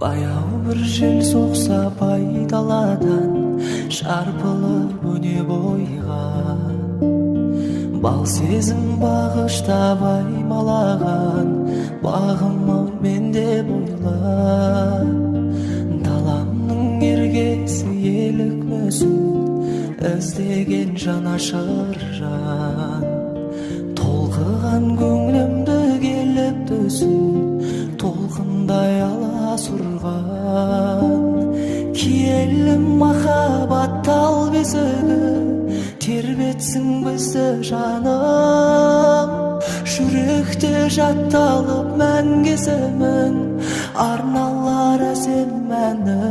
Баяу bir жел соқса пайдаладан шарпылып өне бойға, бал сезім бағыштап аймалаған бағымы менде бойла. Даламның ергесі елікмесін іздеген жанашыр жан, толқыған көңілімді келіп төсін толқындай аласұрған. Киелі махаббат тал бесігі тербетсін бізді жаным. Жүректе жатталып мәңгі есімін арналар әсем мәні.